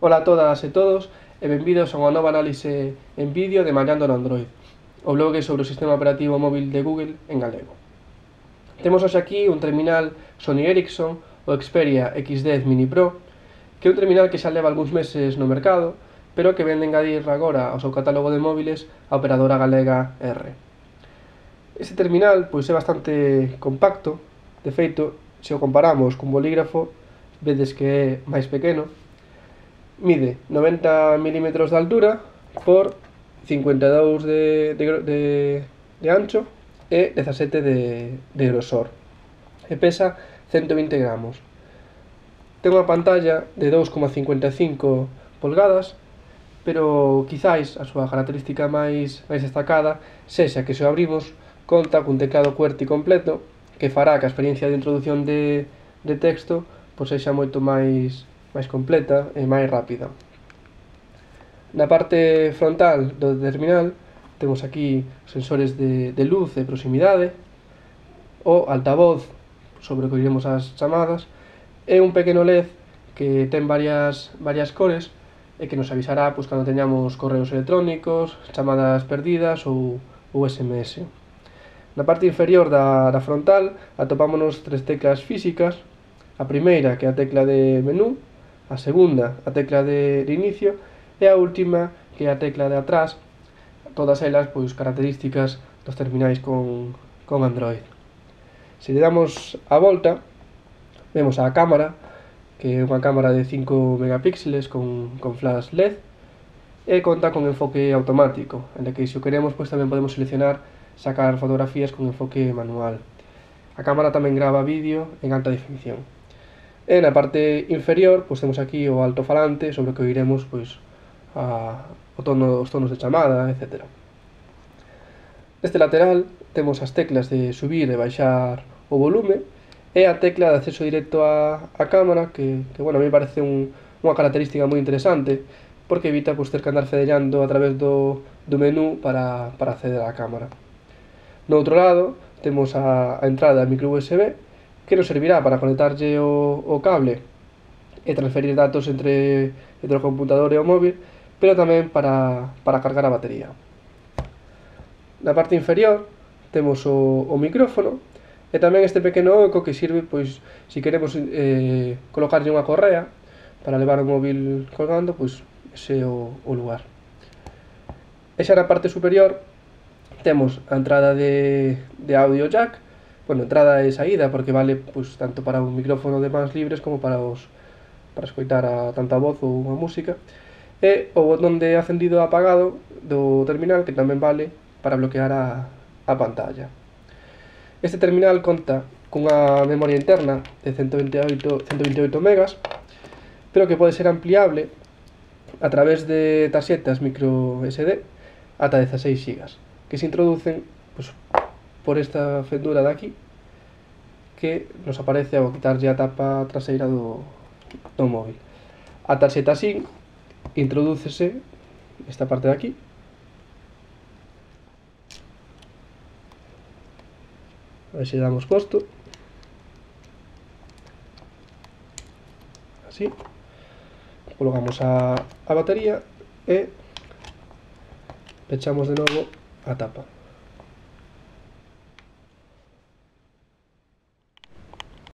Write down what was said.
Ola a todas e todos e benvidos a unha nova análise en vídeo de Mallando no Android, o blog sobre o sistema operativo móvil de Google en galego. Temos hoxe aquí un terminal Sony Ericsson, o Xperia X10 Mini Pro, que é un terminal que xa leva algúns meses no mercado, pero que vende engadir agora ao seu catálogo de móviles a operadora galega R. Este terminal pois é bastante compacto, de feito, se o comparamos cun bolígrafo, vedes que é máis pequeno. Mide 90 mm de altura por 52 de ancho e 17 de grosor e pesa 120 gramos. Ten unha pantalla de 2,55 pulgadas, pero quizáis a súa característica máis destacada sexa que se o abrimos conta cun teclado QWERTY completo que fará que a experiencia de introdución de texto pois sexa moito máis completa e máis rápida. Na parte frontal do terminal temos aquí sensores de luz e proximidade, o altavoz sobre o que iremos as chamadas e un pequeno LED que ten varias cores e que nos avisará pois, cando teñamos correos electrónicos, chamadas perdidas ou SMS. Na parte inferior da frontal atopámonos tres teclas físicas. A primeira, que é a tecla de menú, a segunda, a tecla de inicio, e a última, que é a tecla de atrás, todas elas pois características dos terminais con Android. Se le damos a volta, vemos a cámara, que é unha cámara de 5 megapíxeles con flash LED, e conta con enfoque automático, en que se o queremos pois tamén podemos seleccionar sacar fotografías con enfoque manual. A cámara tamén grava vídeo en alta definición. E na parte inferior pois temos aquí o altofalante sobre o que oiremos pois os tonos de chamada, etc. Neste lateral temos as teclas de subir e baixar o volume e a tecla de acceso directo á cámara que bueno, a mí me parece unha característica moi interesante porque evita pois, ter que andar fedellando a través do menú para acceder á cámara. No outro lado temos a entrada micro USB que nos servirá para conectarlle o cable e transferir datos entre o computador e o móvil, pero tamén para cargar a batería. Na parte inferior temos o micrófono e tamén este pequeno oco que sirve pois se queremos colocarlle unha correa para levar o móvil colgando, pois ese é o lugar. E xa na parte superior temos a entrada de audio jack, bueno, entrada e saída porque vale pois, tanto para un micrófono de mans libres como para escoitar tanto a voz ou a música, e o botón de acendido e apagado do terminal que tamén vale para bloquear a pantalla. Este terminal conta cunha memoria interna de 128 megas, pero que pode ser ampliable a través de tarxetas micro SD ata 16 GB, que se introducen pois, por esta fendura de aquí que nos aparece ao quitarlle a tapa traseira do móvil. A tarxeta SIM introdúcese esta parte de aquí, a ver se damos posto, así, colocamos a batería e pechamos de novo a tapa.